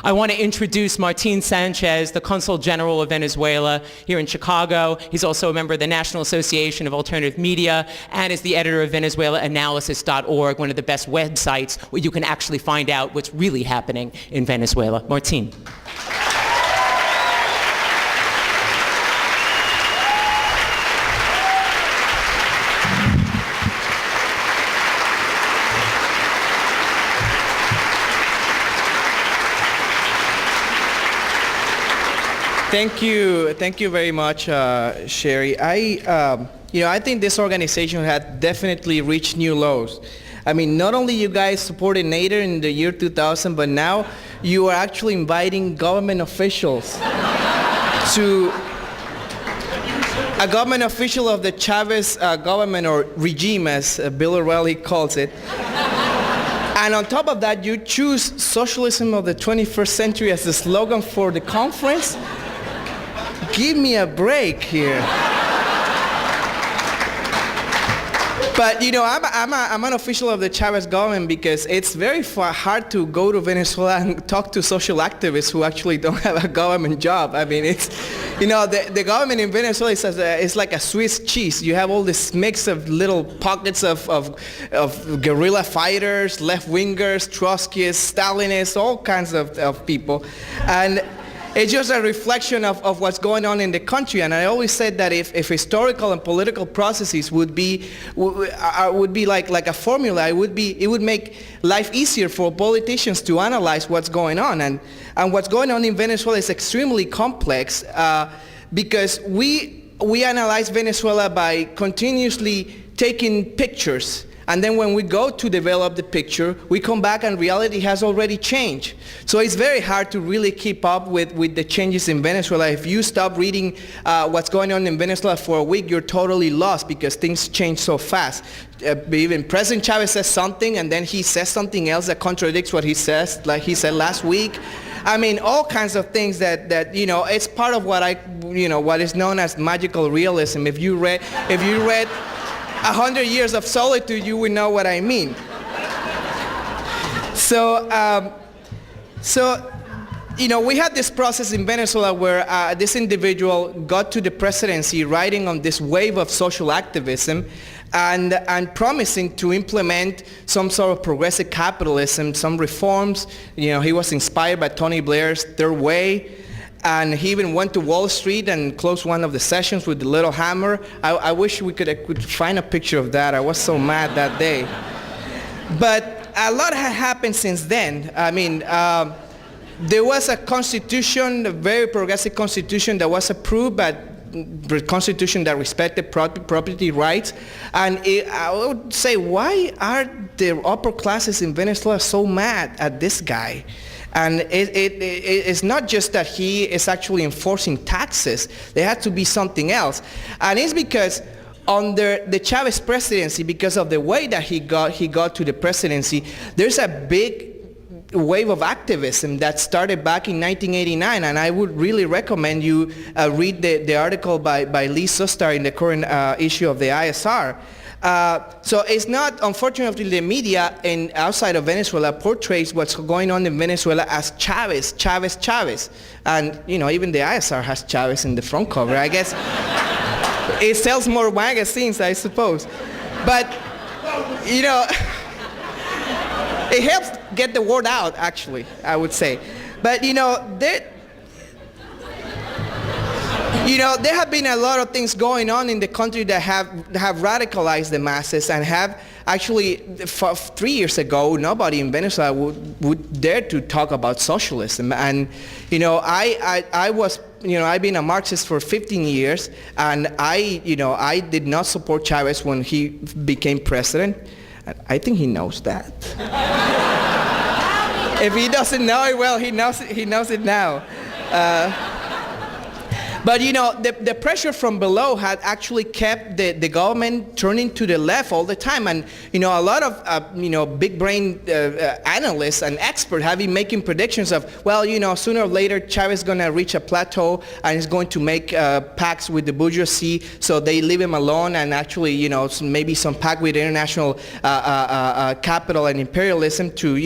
I want to introduce Martin Sanchez, the Consul General of Venezuela here in Chicago. He's also a member of the National Association of Alternative Media and is the editor of VenezuelaAnalysis.org, one of the best websites where you can actually find out what's really happening in Venezuela. Martin. Thank you very much, Sherry. I think this organization had definitely reached new lows. I mean, not only you guys supported Nader in the year 2000, but now you are actually inviting government officials to a government official of the Chavez government or regime, as Bill O'Reilly calls it. And on top of that, you choose socialism of the 21st century as the slogan for the conference. Give me a break here. But I'm an official of the Chavez government because it's very hard to go to Venezuela and talk to social activists who actually don't have a government job. I mean, it's, the government in Venezuela is like a Swiss cheese. You have all this mix of little pockets of guerrilla fighters, left-wingers, Trotskyists, Stalinists, all kinds of people. And it's just a reflection of what's going on in the country. And I always said that if historical and political processes would be like a formula, it would make life easier for politicians to analyze what's going on. And what's going on in Venezuela is extremely complex because we analyze Venezuela by continuously taking pictures. And then when we go to develop the picture, we come back and reality has already changed. So it's very hard to really keep up with the changes in Venezuela. If you stop reading what's going on in Venezuela for a week, you're totally lost because things change so fast. Even President Chavez says something and then he says something else that contradicts what he says, like he said last week. I mean, all kinds of things that it's part of what what is known as magical realism. If you read 100 Years of Solitude, you will know what I mean. So we had this process in Venezuela where this individual got to the presidency riding on this wave of social activism and promising to implement some sort of progressive capitalism, some reforms. He was inspired by Tony Blair's Third Way. And he even went to Wall Street and closed one of the sessions with the little hammer. I wish I could find a picture of that. I was so mad that day. But a lot had happened since then. I mean, there was a constitution, a very progressive constitution that was approved, but the constitution that respected property rights. And I would say, why are the upper classes in Venezuela so mad at this guy? And it's not just that he is actually enforcing taxes. There had to be something else. And it's because under the Chavez presidency, because of the way that he got to the presidency, there's a big wave of activism that started back in 1989. And I would really recommend you read the article by Lee Sustar in the current issue of the ISR. So it's not, unfortunately, the media outside of Venezuela portrays what's going on in Venezuela as Chavez. And, even the ISR has Chavez in the front cover. I guess it sells more magazines, I suppose. But, it helps get the word out, actually, I would say. But, there have been a lot of things going on in the country that have radicalized the masses and have actually, 3 years ago, nobody in Venezuela would dare to talk about socialism. And, I've been a Marxist for 15 years, and I did not support Chavez when he became president. I think he knows that. If he doesn't know it, well, he knows it now. But the pressure from below had actually kept the government turning to the left all the time. And a lot of big brain analysts and experts have been making predictions of, well, sooner or later Chavez is going to reach a plateau and is going to make pacts with the bourgeoisie, so they leave him alone, and actually maybe some pact with international capital and imperialism to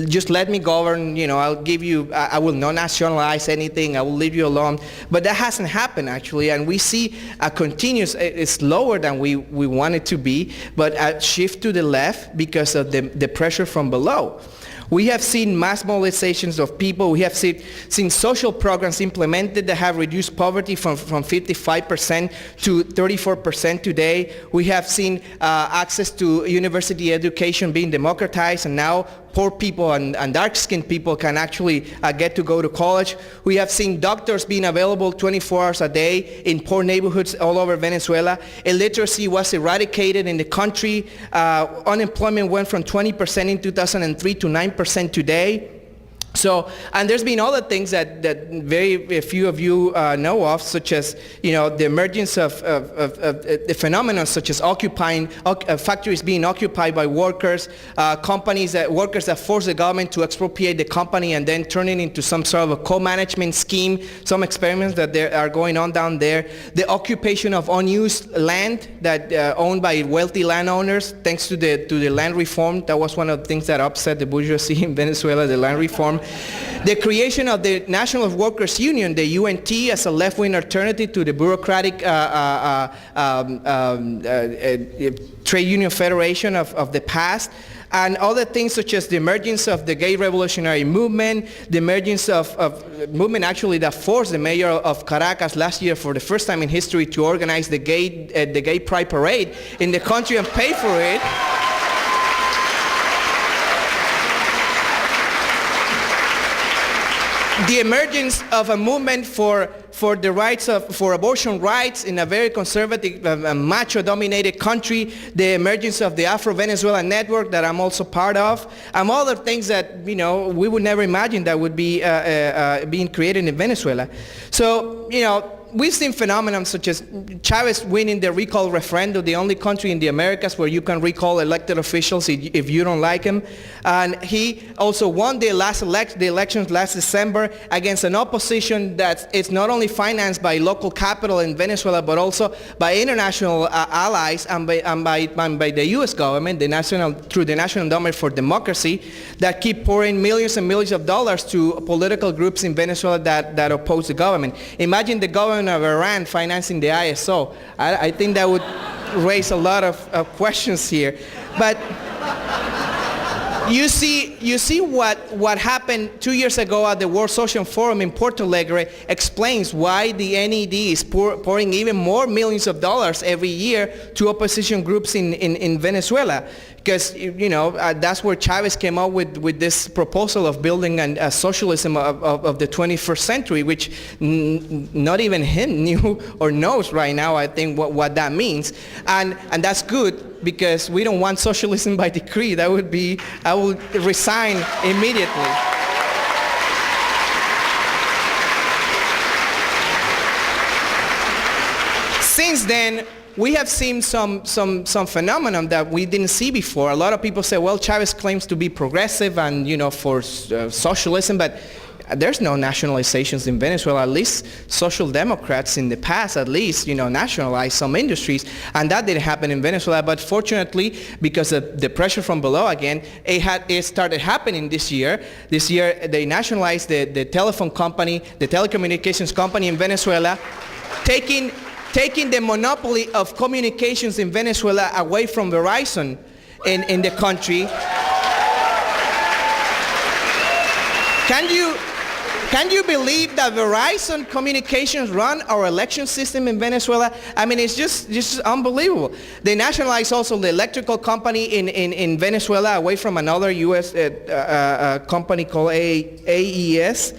just let me govern. I'll give you, I will not nationalize anything, I will leave you alone. But that hasn't happened actually, and we see a continuous, it's lower than we want it to be, but a shift to the left because of the pressure from below. We have seen mass mobilizations of people. We have seen social programs implemented that have reduced poverty from 55% to 34% today. We have seen access to university education being democratized, and now poor people and dark-skinned people can actually get to go to college. We have seen doctors being available 24 hours a day in poor neighborhoods all over Venezuela. Illiteracy was eradicated in the country. Unemployment went from 20% in 2003 to 9% today. So, and there's been other things that very few of you know of, such as the emergence of the phenomena such as factories being occupied by workers, workers that force the government to expropriate the company and then turn it into some sort of a co-management scheme. Some experiments that there are going on down there. The occupation of unused land that owned by wealthy landowners, thanks to the land reform. That was one of the things that upset the bourgeoisie in Venezuela, the land reform. The creation of the National Workers Union, the UNT, as a left-wing alternative to the bureaucratic trade union federation of the past, and other things such as the emergence of the gay revolutionary movement, the emergence of movement actually that forced the mayor of Caracas last year for the first time in history to organize the gay pride parade in the country and pay for it. The emergence of a movement for the rights for abortion rights in a very conservative, macho-dominated country, the emergence of the Afro-Venezuela network that I'm also part of, and other things that we would never imagine that would be being created in Venezuela. So we've seen phenomena such as Chavez winning the recall referendum, the only country in the Americas where you can recall elected officials if you don't like them. And he also won the elections last December against an opposition that is not only financed by local capital in Venezuela, but also by international allies and by the U.S. government, through the National Endowment for Democracy, that keep pouring millions and millions of dollars to political groups in Venezuela that oppose the government. Imagine the government of Iran financing the ISO. I think that would raise a lot of questions here. But you see what happened 2 years ago at the World Social Forum in Porto Alegre explains why the NED is pouring even more millions of dollars every year to opposition groups in Venezuela. Because that's where Chavez came up with this proposal of building a socialism of the 21st century, which not even him knew or knows right now, I think, what that means. And that's good, because we don't want socialism by decree. That would be, I would resign immediately. Since then, we have seen some phenomenon that we didn't see before. A lot of people say, well, Chavez claims to be progressive and, for socialism, but there's no nationalizations in Venezuela. At least social democrats in the past, nationalized some industries, and that didn't happen in Venezuela. But fortunately, because of the pressure from below again, it started happening this year. This year, they nationalized the telephone company, the telecommunications company in Venezuela, taking the monopoly of communications in Venezuela away from Verizon in the country. Can you believe that Verizon Communications run our election system in Venezuela? I mean, it's just unbelievable. They nationalized also the electrical company in Venezuela away from another U.S. company called AES.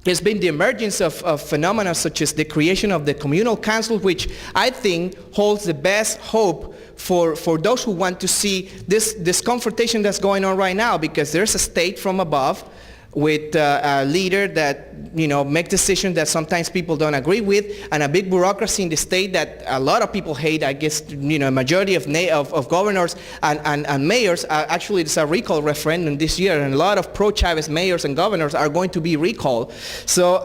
There's been the emergence of phenomena such as the creation of the communal council, which I think holds the best hope for those who want to see this confrontation that's going on right now, because there's a state from above with a leader that make decisions that sometimes people don't agree with, and a big bureaucracy in the state that a lot of people hate. I guess a majority of governors and mayors. Actually, there's a recall referendum this year, and a lot of pro-Chavez mayors and governors are going to be recalled. So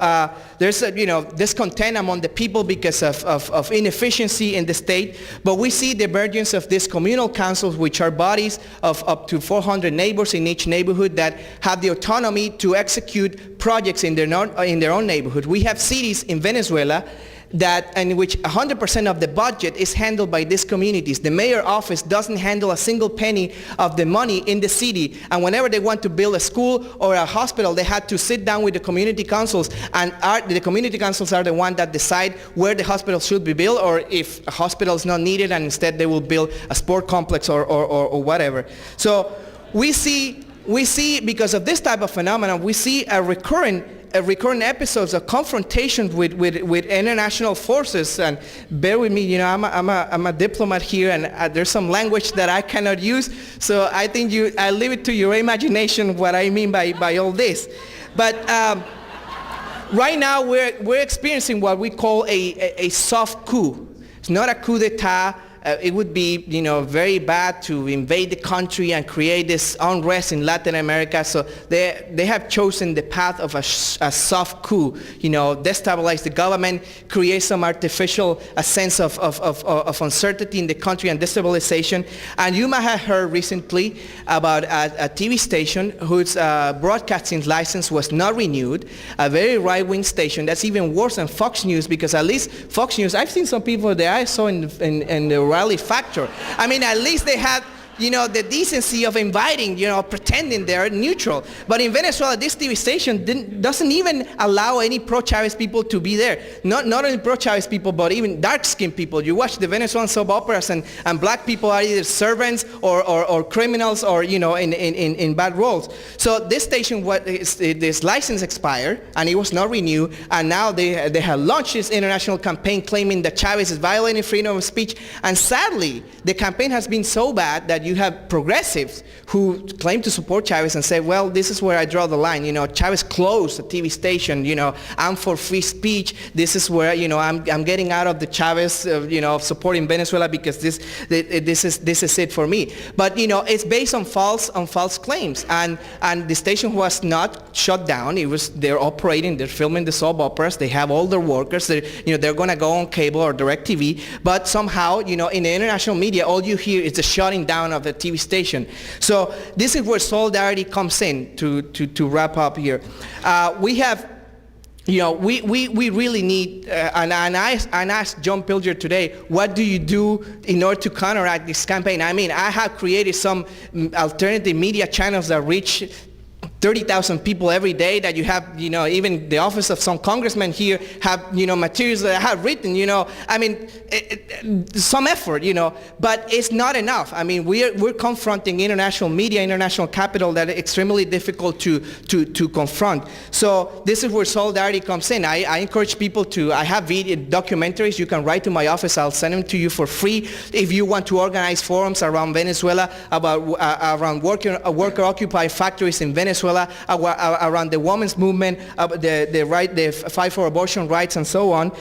there's discontent among the people because of inefficiency in the state. But we see the emergence of these communal councils, which are bodies of up to 400 neighbors in each neighborhood that have the autonomy to execute projects in their own neighborhood. We have cities in Venezuela in which 100% of the budget is handled by these communities. The mayor office doesn't handle a single penny of the money in the city, and whenever they want to build a school or a hospital, they had to sit down with the community councils, and the community councils are the ones that decide where the hospital should be built, or if a hospital is not needed, and instead they will build a sport complex or whatever. So we see, because of this type of phenomenon, we see a recurrent episodes of confrontation with international forces. And bear with me, I'm a diplomat here, and there's some language that I cannot use. So I think I leave it to your imagination what I mean by all this. But right now we're experiencing what we call a soft coup. It's not a coup d'etat. It would be, very bad to invade the country and create this unrest in Latin America. So they have chosen the path of a soft coup. Destabilize the government, create some artificial sense of uncertainty in the country and destabilization. And you might have heard recently about a TV station whose broadcasting license was not renewed, a very right-wing station. That's even worse than Fox News, because at least Fox News, I've seen some people that I saw in the rally factor. I mean, at least they had the decency of inviting, pretending they're neutral. But in Venezuela, this TV station doesn't even allow any pro-Chavez people to be there. Not only pro-Chavez people, but even dark-skinned people. You watch the Venezuelan soap operas, and black people are either servants or criminals or, in bad roles. So this station, this license expired, and it was not renewed, and now they have launched this international campaign claiming that Chavez is violating freedom of speech. And sadly, the campaign has been so bad that you have progressives who claim to support Chavez and say, well, this is where I draw the line. Chavez closed a TV station. I'm for free speech. This is where, I'm getting out of the Chavez, of supporting Venezuela, because this is it for me. But, it's based on false claims. And the station was not shut down. They're operating, they're filming the soap operas. They have all their workers. They're going to go on cable or DirecTV. But somehow, in the international media, all you hear is the shutting down of the TV station. So this is where solidarity comes in, to wrap up here. We have, we really need, and I asked John Pilger today, what do you do in order to counteract this campaign? I mean, I have created some alternative media channels that reach 30,000 people every day, that you have, even the office of some congressmen here have, materials that I have written, I mean, some effort, but it's not enough. I mean, we're confronting international media, international capital that are extremely difficult to confront. So this is where solidarity comes in. I encourage people I have video documentaries. You can write to my office. I'll send them to you for free. If you want to organize forums around Venezuela, around worker-occupied factories in Venezuela, around the women's movement, the fight for abortion rights, and so on.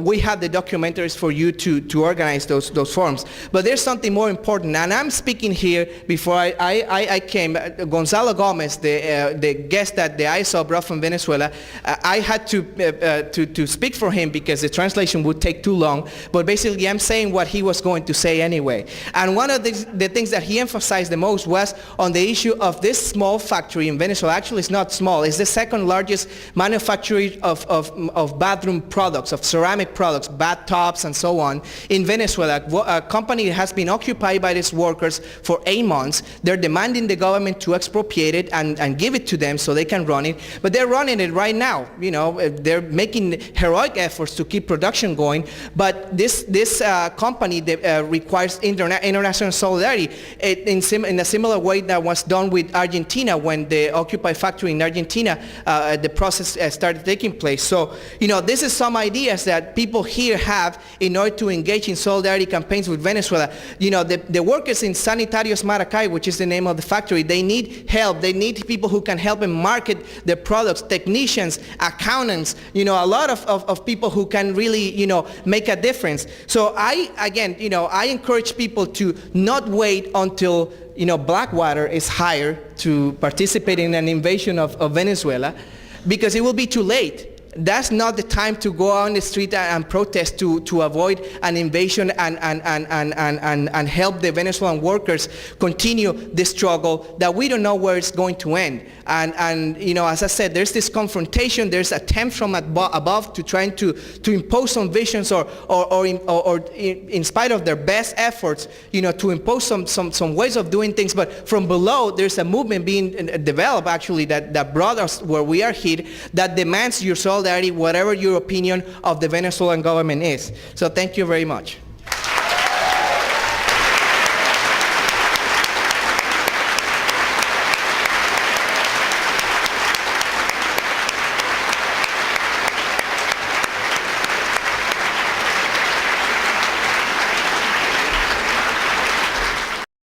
We have the documentaries for you to organize those forums. But there's something more important, and I'm speaking here before I came. Gonzalo Gomez, the guest that the ISO brought from Venezuela, I had to speak for him because the translation would take too long. But basically, I'm saying what he was going to say anyway. And one of the things that he emphasized the most was on the issue of this small factory in Venezuela. Actually, it's not small. It's the second largest manufacturer of bathroom products, of ceramic products, bathtubs, and so on in Venezuela. A company has been occupied by these workers for 8 months. They're demanding the government to expropriate it and give it to them so they can run it. But they're running it right now. They're making heroic efforts to keep production going. But this company requires international solidarity in a similar way that was done with Argentina when the Occupy factory in Argentina, the process started taking place. So, this is some ideas that people here have in order to engage in solidarity campaigns with Venezuela. The workers in Sanitarios Maracay, which is the name of the factory, they need help. They need people who can help them market their products, technicians, accountants, a lot of people who can really, make a difference. So I encourage people to not wait until Blackwater is hired to participate in an invasion of Venezuela, because it will be too late. That's not the time to go on the street and protest to avoid an invasion and help the Venezuelan workers continue the struggle that we don't know where it's going to end. And as I said, there's this confrontation, there's attempts from above to trying to impose some visions or in spite of their best efforts, to impose some ways of doing things. But from below, there's a movement being developed actually that brought us where we are here, that demands your solidarity, whatever your opinion of the Venezuelan government is. So thank you very much.